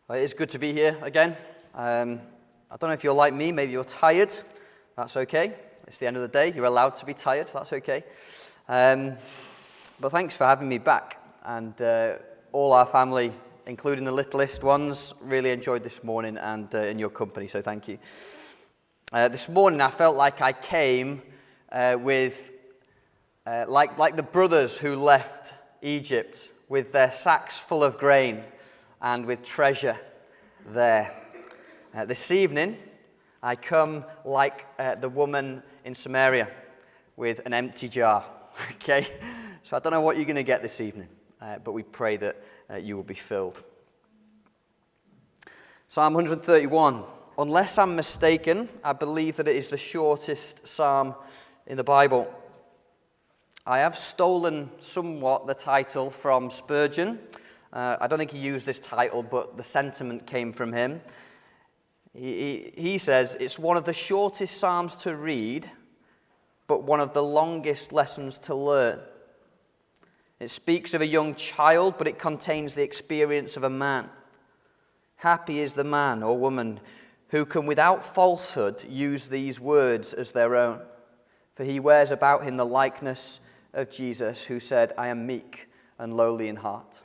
It is good to be here again. I don't know if you're like me, maybe you're tired. That's okay. It's the end of the day. You're allowed to be tired. That's okay. But thanks for having me back. And all our family, including the littlest ones, really enjoyed this morning and in your company, so thank you. This morning I felt like I came with, like the brothers who left Egypt with their sacks full of grain and with treasure there. This evening, I come like the woman in Samaria with an empty jar, okay? So I don't know what you're going to get this evening, but we pray that you will be filled. Psalm 131. Unless I'm mistaken, I believe that it is the shortest psalm in the Bible. I have stolen somewhat the title from Spurgeon. I don't think he used this title, but the sentiment came from him. He says, it's one of the shortest psalms to read, but one of the longest lessons to learn. It speaks of a young child, but it contains the experience of a man. Happy is the man or woman who can without falsehood use these words as their own. For he wears about him the likeness of Jesus, who said, I am meek and lowly in heart.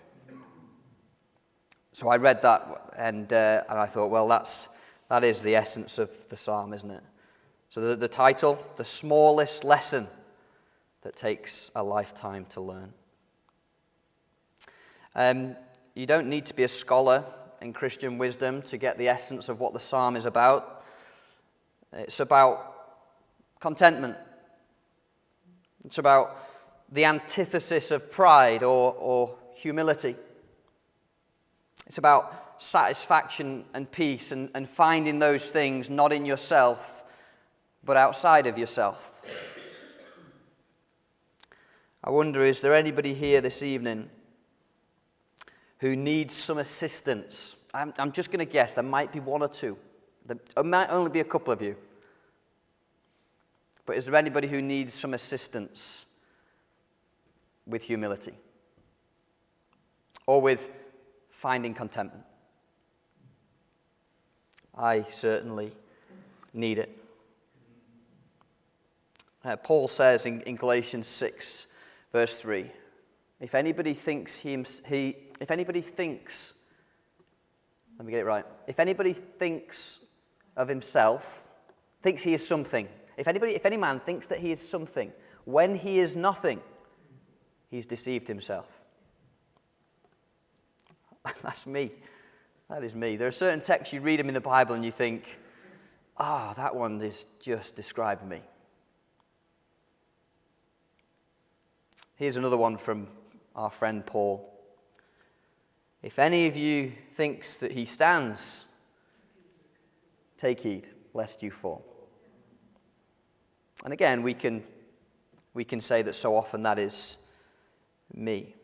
So I read that and I thought, well, that is the essence of the psalm, isn't it? So the title, the smallest lesson that takes a lifetime to learn. You don't need to be a scholar in Christian wisdom to get the essence of what the psalm is about. It's about contentment. It's about the antithesis of pride or humility. It's about satisfaction and peace and finding those things not in yourself, but outside of yourself. I wonder, is there anybody here this evening who needs some assistance? I'm just going to guess there might be one or two. There might only be a couple of you. But is there anybody who needs some assistance with humility? Or with finding contentment? I certainly need it. Paul says in Galatians 6, verse 3, if anybody thinks let me get it right. If anybody thinks of himself, thinks he is something. If any man thinks that he is something, when he is nothing, he's deceived himself. That's me. That is me. There are certain texts, you read them in the Bible and you think, that one is just describing me. Here's another one from our friend Paul. If any of you thinks that he stands, take heed, lest you fall. And again, we can say that so often that is me.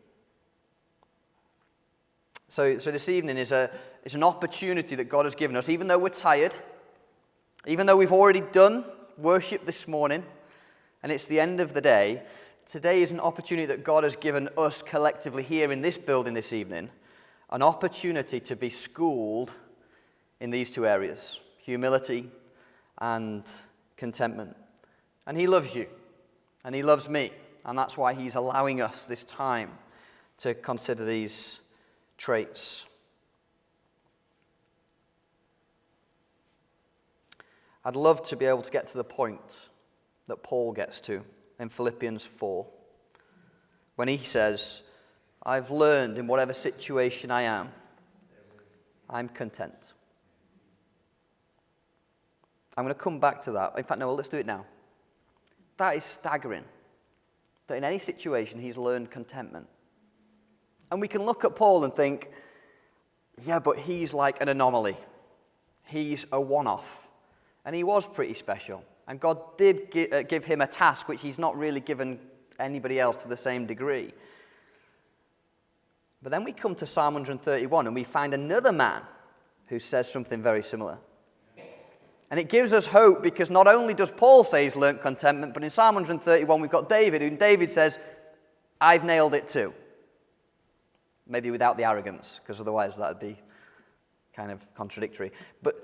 So this evening is an opportunity that God has given us, even though we're tired, even though we've already done worship this morning, and it's the end of the day. Today is an opportunity that God has given us collectively here in this building this evening, an opportunity to be schooled in these two areas, humility and contentment. And he loves you, and he loves me, and that's why he's allowing us this time to consider these traits. I'd love to be able to get to the point that Paul gets to in Philippians 4, when he says, I've learned in whatever situation I am, I'm content. I'm going to come back to that. In fact, no, let's do it now. That is staggering, that in any situation he's learned contentment. And we can look at Paul and think, yeah, but he's like an anomaly. He's a one-off. And he was pretty special. And God did give him a task which he's not really given anybody else to the same degree. But then we come to Psalm 131 and we find another man who says something very similar. And it gives us hope because not only does Paul say he's learnt contentment, but in Psalm 131 we've got David, who David says, I've nailed it too. Maybe without the arrogance, because otherwise that would be kind of contradictory. But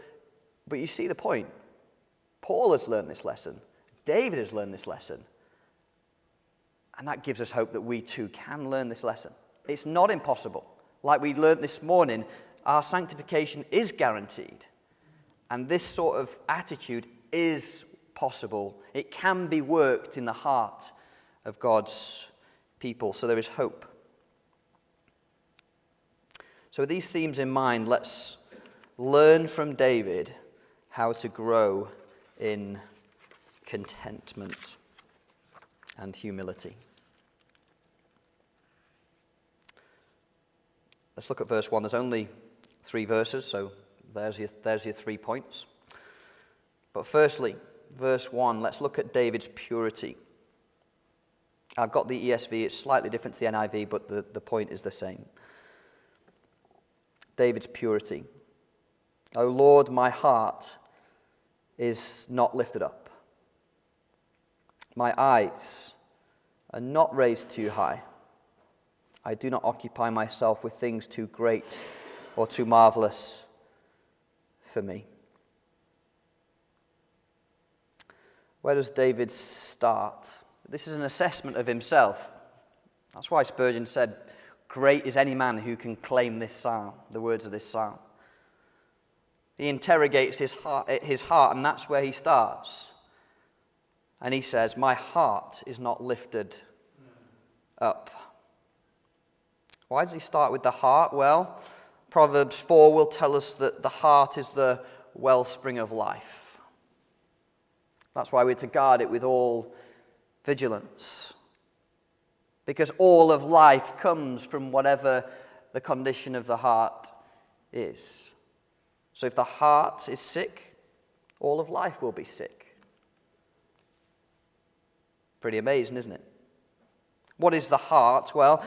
you see the point. Paul has learned this lesson. David has learned this lesson. And that gives us hope that we too can learn this lesson. It's not impossible. Like we learned this morning, our sanctification is guaranteed. And this sort of attitude is possible. It can be worked in the heart of God's people. So there is hope. So with these themes in mind, let's learn from David how to grow in contentment and humility. Let's look at verse 1. There's only 3 verses, so there's your 3 points. But firstly, verse 1, let's look at David's purity. I've got the ESV, it's slightly different to the NIV, but the point is the same. David's purity. O Lord, my heart is not lifted up. My eyes are not raised too high. I do not occupy myself with things too great or too marvelous for me. Where does David start? This is an assessment of himself. That's why Spurgeon said, great is any man who can claim this psalm, the words of this psalm. He interrogates his heart, and that's where he starts. And he says, my heart is not lifted up. Why does he start with the heart? Well, Proverbs 4 will tell us that the heart is the wellspring of life. That's why we're to guard it with all vigilance. Because all of life comes from whatever the condition of the heart is. So if the heart is sick, all of life will be sick. Pretty amazing, isn't it? What is the heart? Well,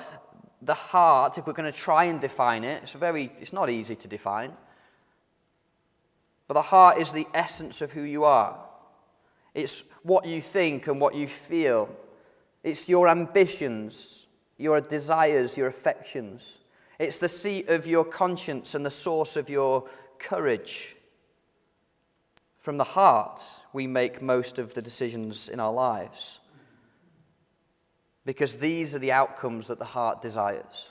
the heart, if we're going to try and define it, it's not easy to define. But the heart is the essence of who you are. It's what you think and what you feel. It's your ambitions, your desires, your affections. It's the seat of your conscience and the source of your courage. From the heart, we make most of the decisions in our lives. Because these are the outcomes that the heart desires.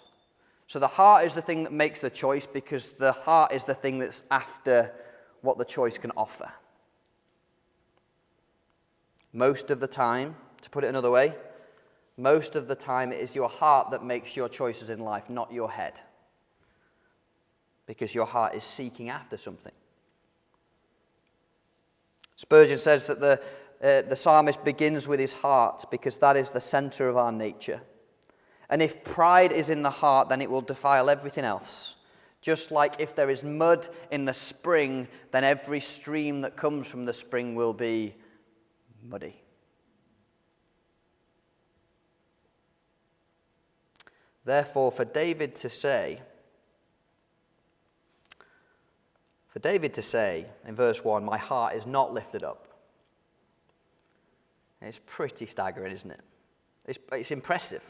So the heart is the thing that makes the choice, because the heart is the thing that's after what the choice can offer. Most of the time, to put it another way, most of the time it is your heart that makes your choices in life, not your head. Because your heart is seeking after something. Spurgeon says that the psalmist begins with his heart because that is the center of our nature. And if pride is in the heart, then it will defile everything else. Just like if there is mud in the spring, then every stream that comes from the spring will be muddy. Therefore, for David to say in verse 1, my heart is not lifted up, it's pretty staggering, isn't it? It's impressive,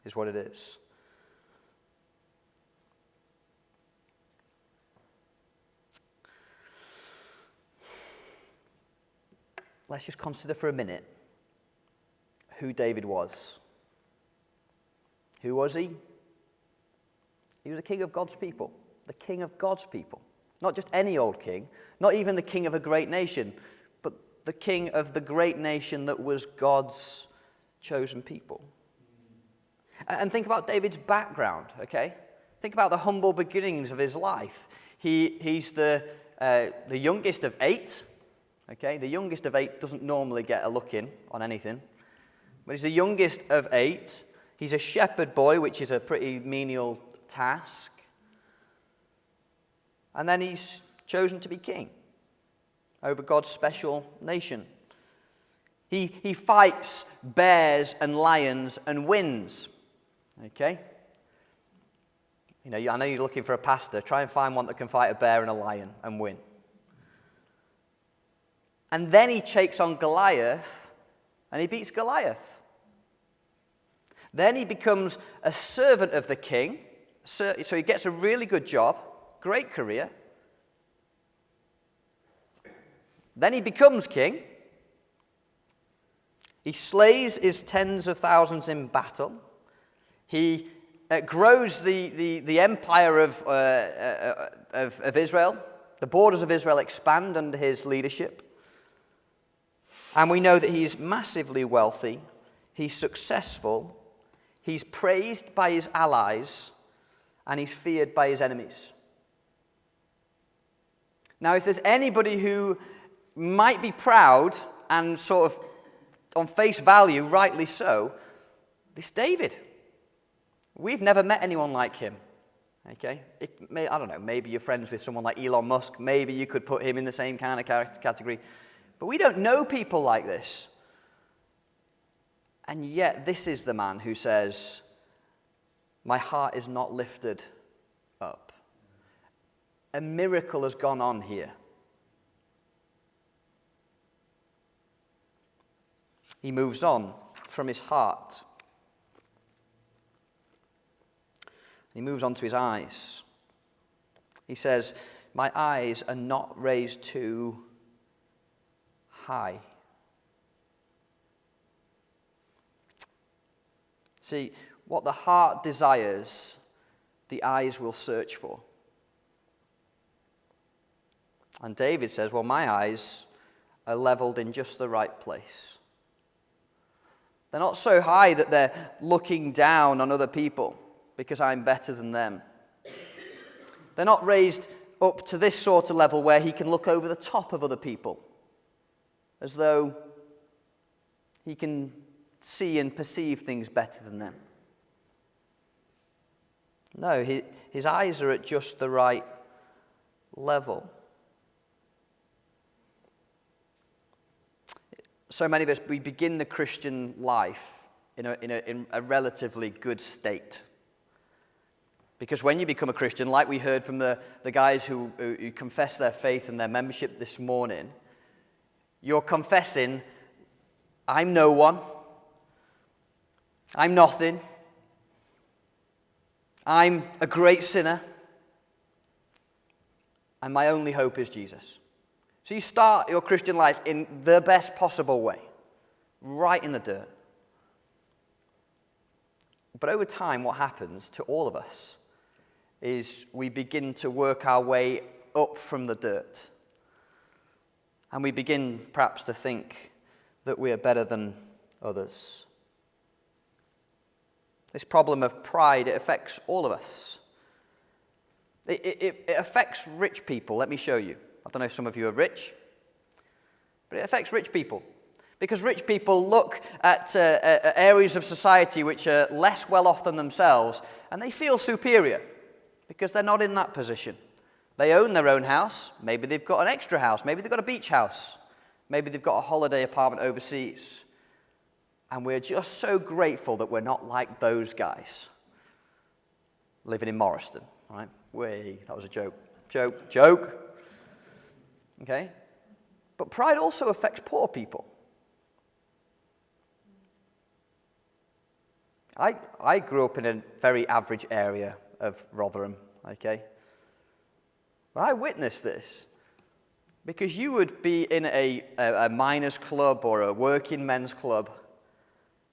is what it is. Let's just consider for a minute who David was. Who was he? He was the king of God's people. The king of God's people. Not just any old king, not even the king of a great nation, but the king of the great nation that was God's chosen people. And think about David's background, okay? Think about the humble beginnings of his life. He's the youngest of 8, okay? The youngest of 8 doesn't normally get a look in on anything, but he's the youngest of 8. He's a shepherd boy, which is a pretty menial task. And then he's chosen to be king over God's special nation. He fights bears and lions and wins. Okay? You know, I know you're looking for a pastor. Try and find one that can fight a bear and a lion and win. And then he takes on Goliath and he beats Goliath. Then he becomes a servant of the king. So he gets a really good job. great career. Then he becomes king. He slays his tens of thousands in battle. He grows the empire of Israel. The borders of Israel expand under his leadership. And we know that he's massively wealthy. He's successful. He's praised by his allies. And he's feared by his enemies. Now, if there's anybody who might be proud and sort of on face value, rightly so, it's David. We've never met anyone like him. Okay? I don't know, maybe you're friends with someone like Elon Musk. Maybe you could put him in the same kind of category. But we don't know people like this. And yet, this is the man who says, my heart is not lifted up. A miracle has gone on here. He moves on from his heart. He moves on to his eyes. He says, my eyes are not raised too high. See, what the heart desires, the eyes will search for. And David says, well, my eyes are leveled in just the right place. They're not so high that they're looking down on other people because I'm better than them. They're not raised up to this sort of level where he can look over the top of other people as though he can see and perceive things better than them. No, his eyes are at just the right level. So many of us, we begin the Christian life in a relatively good state. Because when you become a Christian, like we heard from the guys who confess their faith and their membership this morning, you're confessing, I'm no one, I'm nothing, I'm a great sinner, and my only hope is Jesus. So you start your Christian life in the best possible way, right in the dirt. But over time, what happens to all of us is we begin to work our way up from the dirt. And we begin perhaps to think that we are better than others. This problem of pride, it affects all of us. It affects rich people. Let me show you. I don't know if some of you are rich, but it affects rich people. Because rich people look at areas of society which are less well off than themselves, and they feel superior because they're not in that position. They own their own house. Maybe they've got an extra house. Maybe they've got a beach house. Maybe they've got a holiday apartment overseas. And we're just so grateful that we're not like those guys living in Morriston, right? That was a joke. Joke. Okay? But pride also affects poor people. I grew up in a very average area of Rotherham, okay? But I witnessed this because you would be in a miners' club or a working men's club,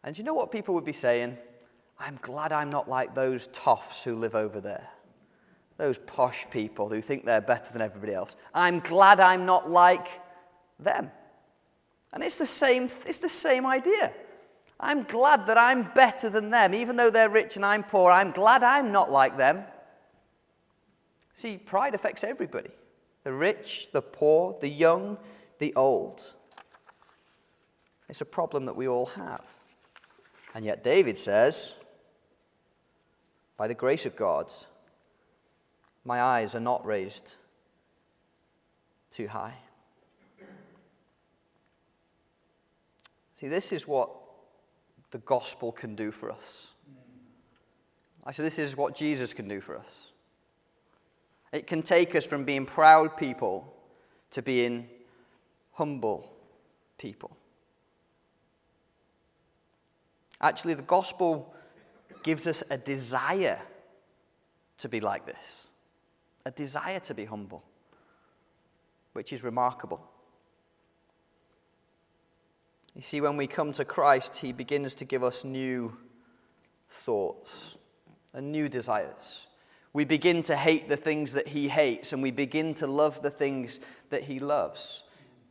and you know what people would be saying? I'm glad I'm not like those toffs who live over there. Those posh people who think they're better than everybody else. I'm glad I'm not like them. And it's the same idea. I'm glad that I'm better than them. Even though they're rich and I'm poor, I'm glad I'm not like them. See, pride affects everybody. The rich, the poor, the young, the old. It's a problem that we all have. And yet David says, by the grace of God, my eyes are not raised too high. See, this is what the gospel can do for us. Actually, this is what Jesus can do for us. It can take us from being proud people to being humble people. Actually, the gospel gives us a desire to be like this. a desire to be humble, which is remarkable. You see, when we come to Christ, he begins to give us new thoughts and new desires. We begin to hate the things that he hates, and we begin to love the things that he loves.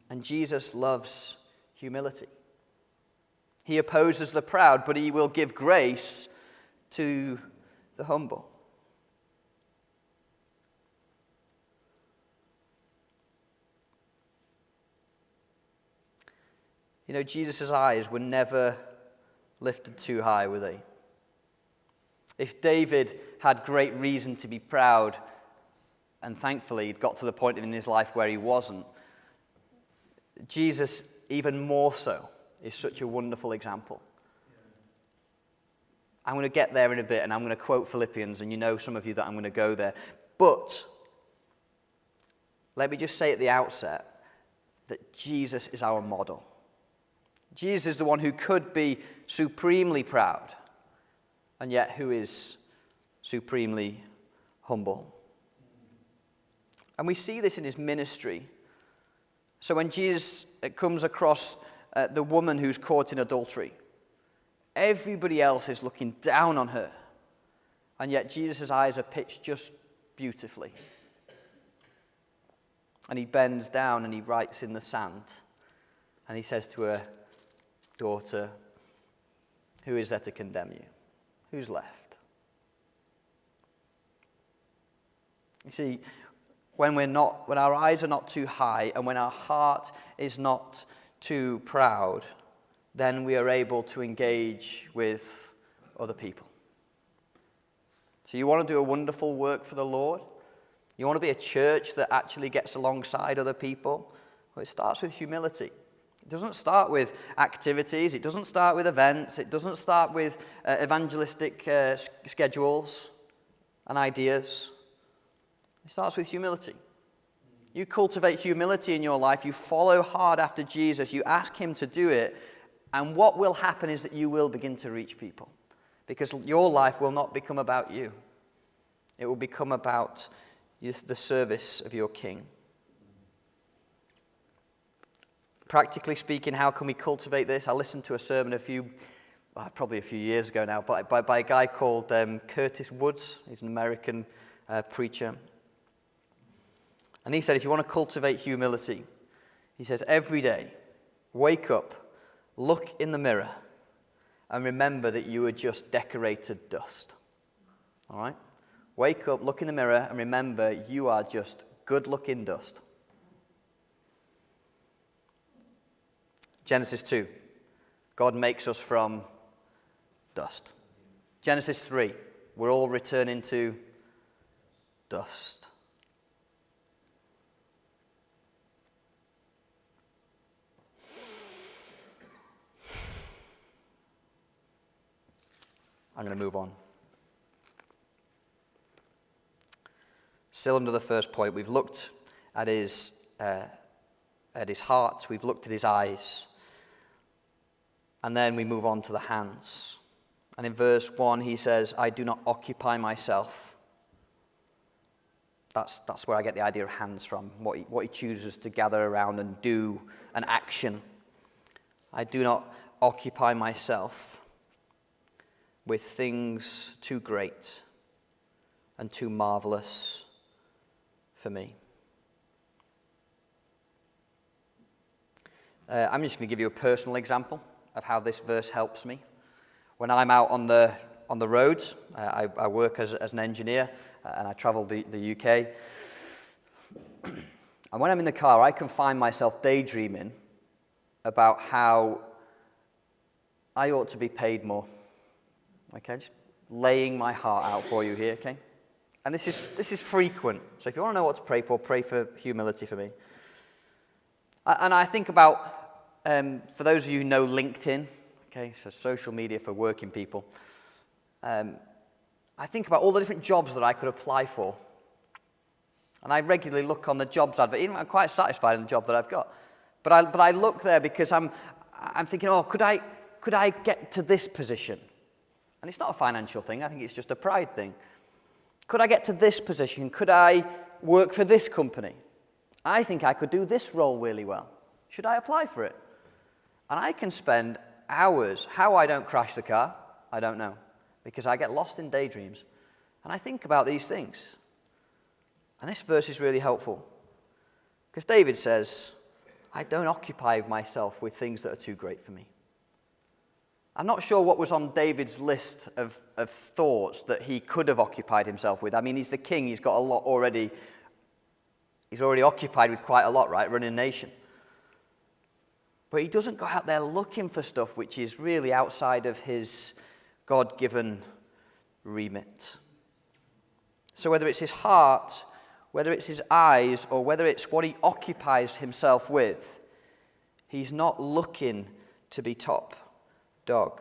And Jesus loves humility. He opposes the proud, but he will give grace to the humble. You know, Jesus' eyes were never lifted too high, were they? If David had great reason to be proud, and thankfully he'd got to the point in his life where he wasn't, Jesus, even more so, is such a wonderful example. I'm going to get there in a bit, and I'm going to quote Philippians, and you know, some of you, that I'm going to go there. But let me just say at the outset that Jesus is our model. Jesus is the one who could be supremely proud, and yet who is supremely humble. And we see this in his ministry. So when Jesus comes across the woman who's caught in adultery, everybody else is looking down on her, and yet Jesus' eyes are pitched just beautifully. And he bends down and he writes in the sand, and he says to her, "Daughter, who is there to condemn you? Who's left?" You see, when our eyes are not too high, and when our heart is not too proud, then we are able to engage with other people. So you want to do a wonderful work for the Lord? You want to be a church that actually gets alongside other people? Well, it starts with humility. It doesn't start with activities. It doesn't start with events. It doesn't start with evangelistic schedules and ideas. It starts with humility. You cultivate humility in your life. You follow hard after Jesus. You ask him to do it. And what will happen is that you will begin to reach people. Because your life will not become about you. It will become about the service of your King. Practically speaking, how can we cultivate this? I listened to a sermon probably a few years ago now, by a guy called Curtis Woods. He's an American preacher. And he said, if you want to cultivate humility, he says, every day, wake up, look in the mirror, and remember that you are just decorated dust. All right? Wake up, look in the mirror, and remember you are just good-looking dust. Genesis 2, God makes us from dust. Genesis 3, we're all returning to dust. I'm going to move on. Still under the first point, we've looked at his heart, we've looked at his eyes. And then we move on to the hands. And in verse 1, he says, I do not occupy myself. That's where I get the idea of hands from, what he chooses to gather around and do an action. I do not occupy myself with things too great and too marvelous for me. I'm just going to give you a personal example of how this verse helps me. When I'm out on the roads, I work as an engineer, and I travel the UK. And when I'm in the car, I can find myself daydreaming about how I ought to be paid more. Okay, just laying my heart out for you here, okay? And this is frequent. So if you want to know what to pray for humility for me. And I think about, for those of you who know LinkedIn, okay, so social media for working people, I think about all the different jobs that I could apply for. And I regularly look on the jobs advert. Even I'm quite satisfied in the job that I've got. But I look there because I'm thinking, could I get to this position? And it's not a financial thing. I think it's just a pride thing. Could I get to this position? Could I work for this company. I think I could do this role really well. Should I apply for it? And I can spend hours. How I don't crash the car, I don't know, because I get lost in daydreams. And I think about these things. And this verse is really helpful. Because David says, I don't occupy myself with things that are too great for me. I'm not sure what was on David's list of thoughts that he could have occupied himself with. I mean, he's the king. He's got a lot already. He's already occupied with quite a lot, right? Running a nation. But he doesn't go out there looking for stuff which is really outside of his God-given remit. So whether it's his heart, whether it's his eyes, or whether it's what he occupies himself with, he's not looking to be top dog.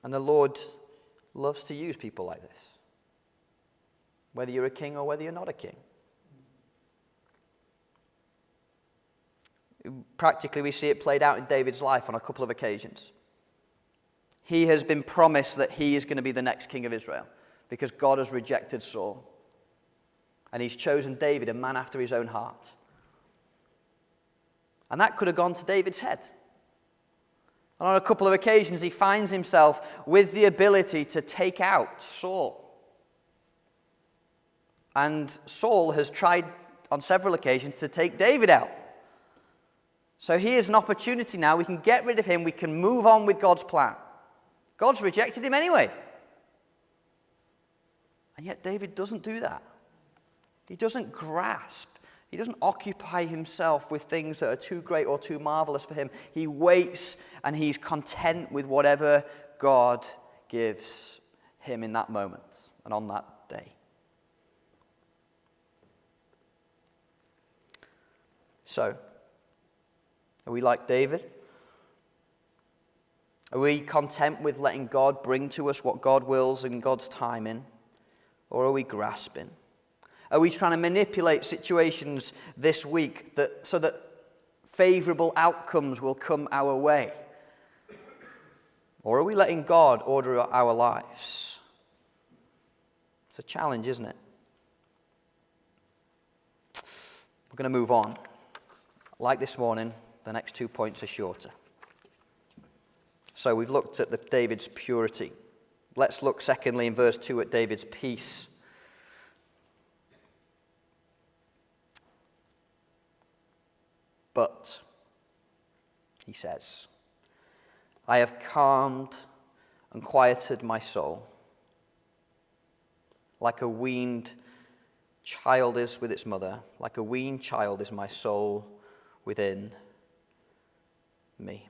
And the Lord loves to use people like this, whether you're a king or whether you're not a king. Practically, we see it played out in David's life on a couple of occasions. He has been promised that he is going to be the next king of Israel because God has rejected Saul. And he's chosen David, a man after his own heart. And that could have gone to David's head. And on a couple of occasions, he finds himself with the ability to take out Saul. And Saul has tried on several occasions to take David out. So here's an opportunity now. We can get rid of him. We can move on with God's plan. God's rejected him anyway. And yet David doesn't do that. He doesn't grasp. He doesn't occupy himself with things that are too great or too marvelous for him. He waits and he's content with whatever God gives him in that moment and on that day. So, are we like David? Are we content with letting God bring to us what God wills in God's timing? Or are we grasping? Are we trying to manipulate situations this week so that favorable outcomes will come our way? Or are we letting God order our lives? It's a challenge, isn't it? We're going to move on. Like this morning, the next 2 points are shorter. So we've looked at David's purity. Let's look secondly in verse 2 at David's peace. But, he says, I have calmed and quieted my soul, like a weaned child is with its mother, like a weaned child is my soul within me.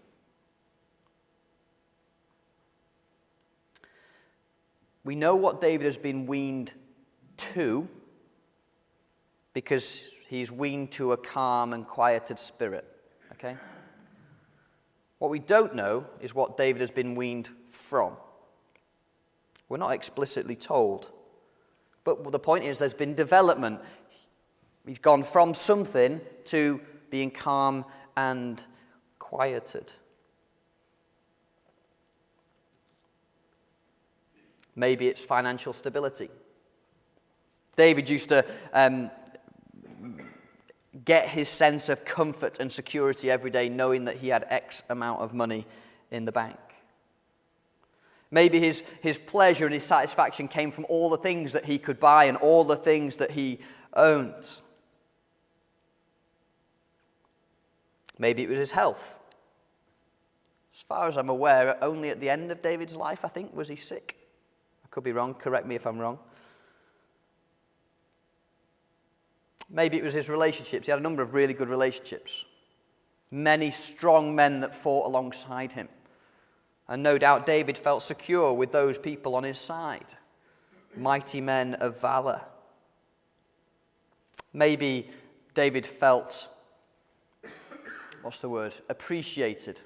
We know what David has been weaned to because he's weaned to a calm and quieted spirit. Okay? What we don't know is what David has been weaned from. We're not explicitly told. But the point is there's been development. He's gone from something to being calm and quieted. Maybe it's financial stability. David used to get his sense of comfort and security every day knowing that he had X amount of money in the bank. Maybe his pleasure and his satisfaction came from all the things that he could buy and all the things that he owned. Maybe it was his health. As far as I'm aware, only at the end of David's life, I think, was he sick. I could be wrong. Correct me if I'm wrong. Maybe it was his relationships. He had a number of really good relationships. Many strong men that fought alongside him. And no doubt David felt secure with those people on his side. Mighty men of valor. Maybe David felt, appreciated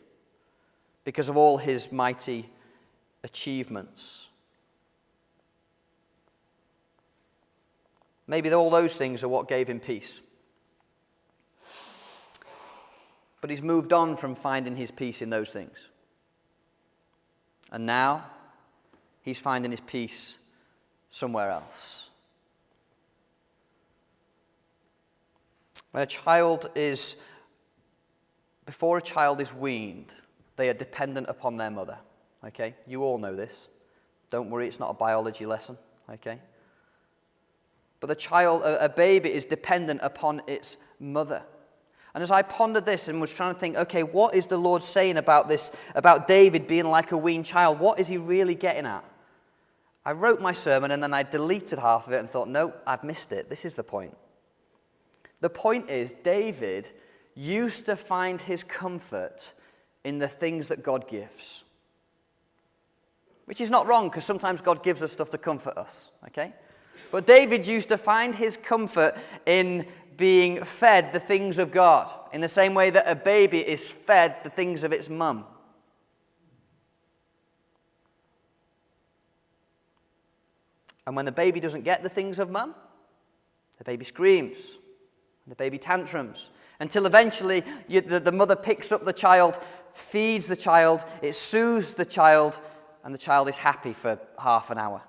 because of all his mighty achievements. Maybe all those things are what gave him peace. But he's moved on from finding his peace in those things. And now he's finding his peace somewhere else. Before a child is weaned, they are dependent upon their mother. Okay? You all know this. Don't worry, it's not a biology lesson. Okay? But a baby is dependent upon its mother. And as I pondered this and was trying to think, okay, what is the Lord saying about this, about David being like a weaned child? What is he really getting at? I wrote my sermon and then I deleted half of it and thought, no, I've missed it. This is the point. The point is, David used to find his comfort in the things that God gives. Which is not wrong, because sometimes God gives us stuff to comfort us, okay? But David used to find his comfort in being fed the things of God, in the same way that a baby is fed the things of its mum. And when the baby doesn't get the things of mum, the baby screams, the baby tantrums, until eventually the mother picks up the child, feeds the child, it soothes the child, and the child is happy for half an hour.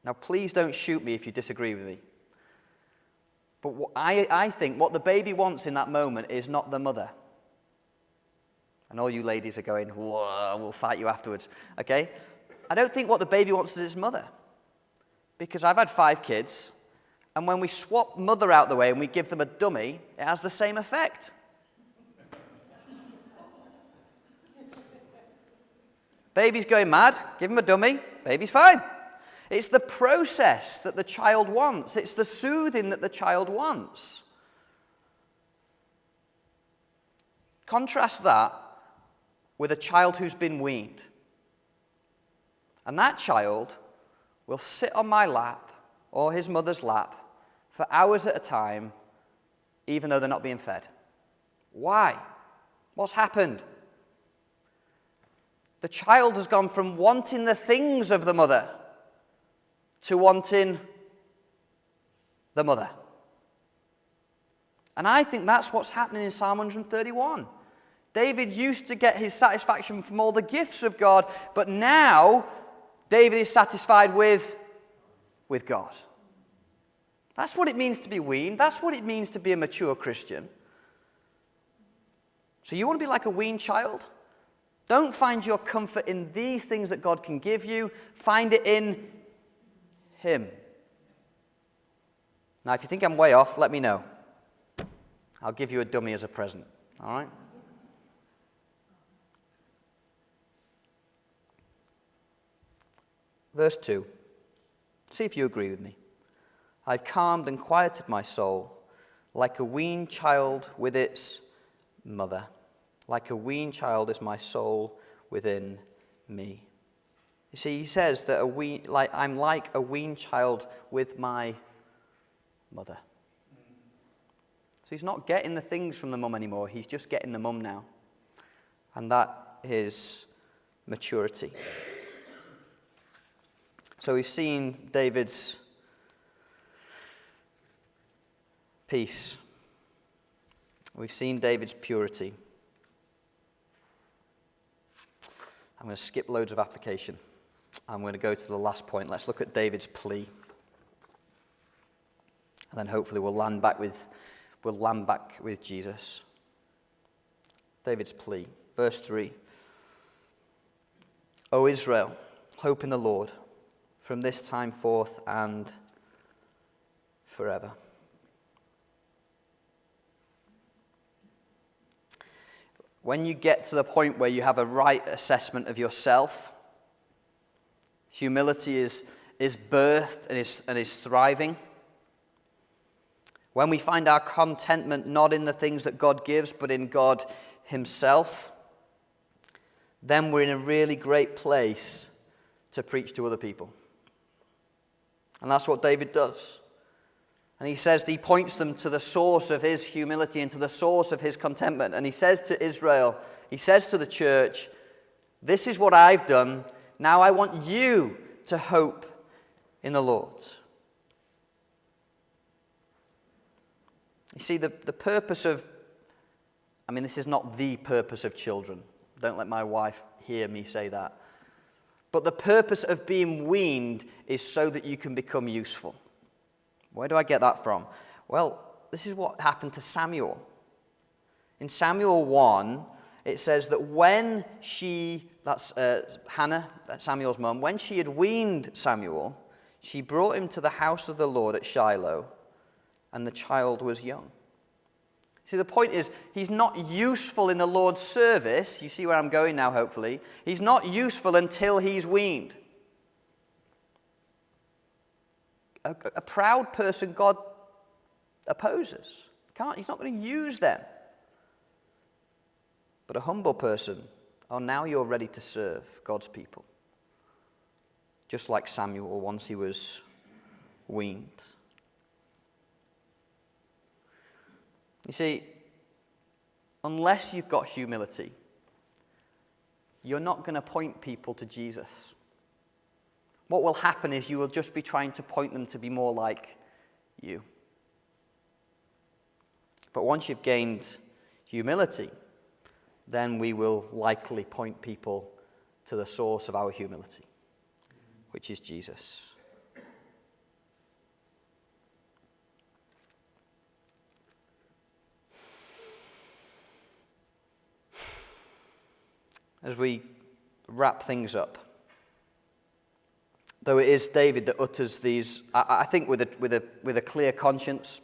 Now, please don't shoot me if you disagree with me. But I think what the baby wants in that moment is not the mother. And all you ladies are going, whoa, we'll fight you afterwards, okay? I don't think what the baby wants is its mother. Because I've had 5 kids, and when we swap mother out the way and we give them a dummy, it has the same effect. Baby's going mad, give him a dummy, baby's fine. It's the process that the child wants. It's the soothing that the child wants. Contrast that with a child who's been weaned. And that child will sit on my lap or his mother's lap for hours at a time, even though they're not being fed. Why? What's happened? The child has gone from wanting the things of the mother to wanting the mother. And I think that's what's happening in Psalm 131. David used to get his satisfaction from all the gifts of God, but now David is satisfied with God. That's what it means to be weaned. That's what it means to be a mature Christian. So you want to be like a weaned child? Don't find your comfort in these things that God can give you. Find it in Him. Now, if you think I'm way off, let me know. I'll give you a dummy as a present. All right? Verse 2. See if you agree with me. I've calmed and quieted my soul like a weaned child with its mother. Like a weaned child is my soul within me. You see, he says that I'm like a weaned child with my mother. So he's not getting the things from the mum anymore. He's just getting the mum now. And that is maturity. So we've seen David's peace. We've seen David's purity. I'm going to skip loads of application. I'm going to go to the last point. Let's look at David's plea. And then hopefully we'll land back with Jesus. David's plea. Verse 3. O Israel, hope in the Lord from this time forth and forever. When you get to the point where you have a right assessment of yourself, humility is birthed and is thriving. When we find our contentment not in the things that God gives, but in God Himself, then we're in a really great place to preach to other people. And that's what David does. And he says, he points them to the source of his humility and to the source of his contentment. And he says to Israel, he says to the church, this is what I've done. Now I want you to hope in the Lord. You see, the purpose of, this is not the purpose of children. Don't let my wife hear me say that. But the purpose of being weaned is so that you can become useful. Where do I get that from? Well, this is what happened to Samuel. In Samuel 1, it says that when that's Hannah, Samuel's mum, when she had weaned Samuel, she brought him to the house of the Lord at Shiloh, and the child was young. See, the point is, he's not useful in the Lord's service. You see where I'm going now, hopefully. He's not useful until he's weaned. A proud person God opposes. He's not going to use them. But a humble person, now you're ready to serve God's people. Just like Samuel once he was weaned. You see, unless you've got humility, you're not going to point people to Jesus. What will happen is you will just be trying to point them to be more like you. But once you've gained humility, then we will likely point people to the source of our humility, which is Jesus. As we wrap things up, though it is David that utters these, I think with a clear conscience,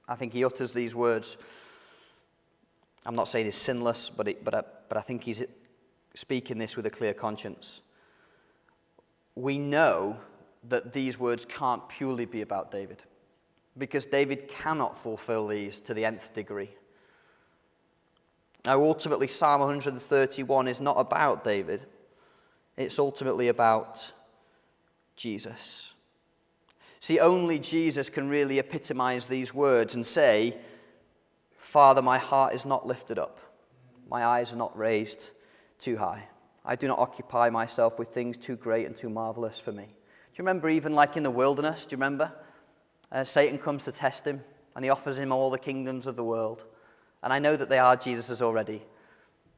I think he utters these words. I'm not saying he's sinless, but I think he's speaking this with a clear conscience. We know that these words can't purely be about David, because David cannot fulfill these to the nth degree. Now, ultimately, Psalm 131 is not about David. It's ultimately about Jesus. See, only Jesus can really epitomize these words and say, Father, my heart is not lifted up. My eyes are not raised too high. I do not occupy myself with things too great and too marvelous for me. Do you remember even like in the wilderness? Do you remember? Satan comes to test him, and he offers him all the kingdoms of the world. And I know that they are Jesus's already.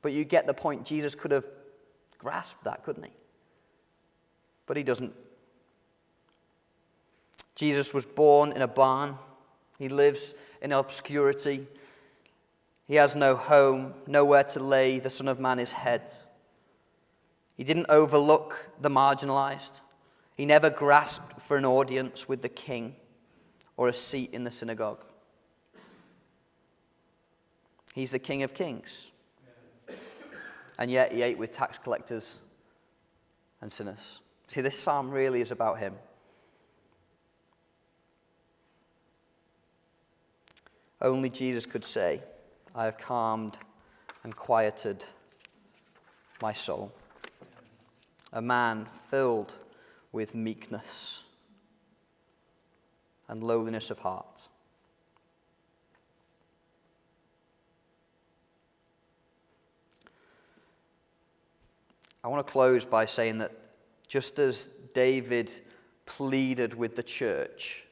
But you get the point. Jesus could have grasped that, couldn't he? But he doesn't. Jesus was born in a barn. He lives in obscurity. He has no home, nowhere to lay the Son of Man his head. He didn't overlook the marginalized. He never grasped for an audience with the king or a seat in the synagogue. He's the King of Kings. And yet he ate with tax collectors and sinners. See, this psalm really is about him. Only Jesus could say, I have calmed and quieted my soul. A man filled with meekness and lowliness of heart. I want to close by saying that just as David pleaded with the church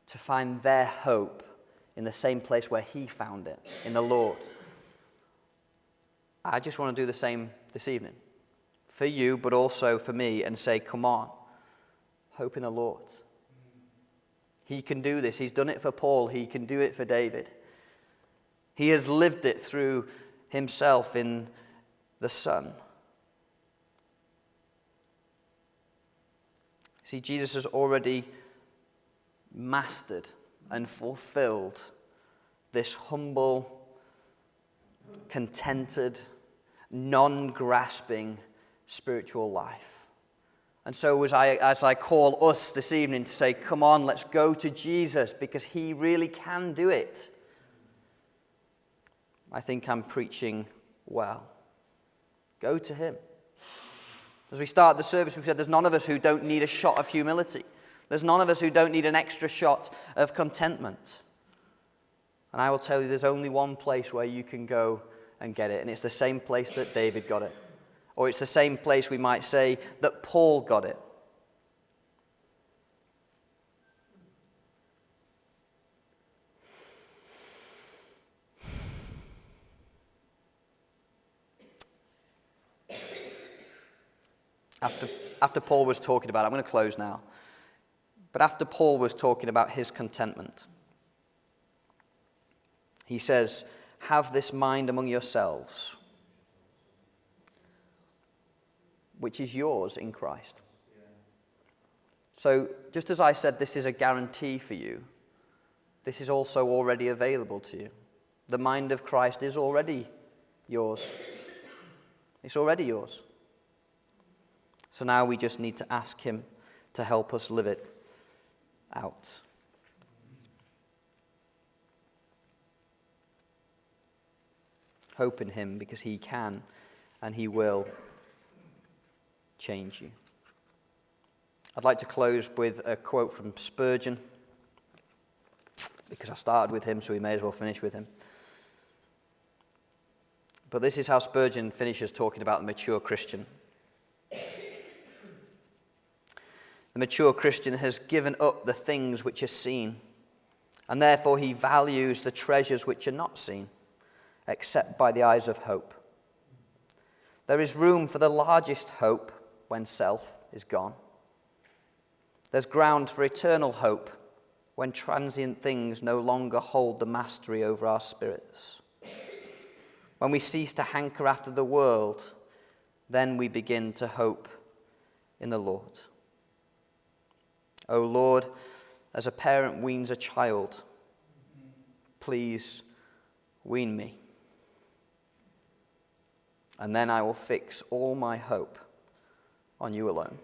to find their hope in the same place where he found it, in the Lord, I just want to do the same this evening. For you, but also for me, and say, come on, hope in the Lord. He can do this. He's done it for Paul. He can do it for David. He has lived it through himself in the Son. See, Jesus has already mastered and fulfilled this humble, contented, non-grasping spiritual life. And so as I call us this evening to say, come on, let's go to Jesus because he really can do it, I think I'm preaching well. Go to him. As we start the service, we said there's none of us who don't need a shot of humility. There's none of us who don't need an extra shot of contentment. And I will tell you, there's only one place where you can go and get it, and it's the same place that David got it. Or it's the same place, we might say, that Paul got it. After Paul was talking about it, I'm going to close now. But after Paul was talking about his contentment, he says, have this mind among yourselves, which is yours in Christ. So just as I said, this is a guarantee for you, this is also already available to you. The mind of Christ is already yours. It's already yours. So now we just need to ask him to help us live it out. Hope in him, because he can and he will change you. I'd like to close with a quote from Spurgeon, because I started with him, so we may as well finish with him. But this is how Spurgeon finishes talking about the mature Christian. The mature Christian has given up the things which are seen, and therefore he values the treasures which are not seen, except by the eyes of hope. There is room for the largest hope when self is gone. There's ground for eternal hope when transient things no longer hold the mastery over our spirits. When we cease to hanker after the world, then we begin to hope in the Lord. O Lord, as a parent weans a child, please wean me. And then I will fix all my hope on you alone.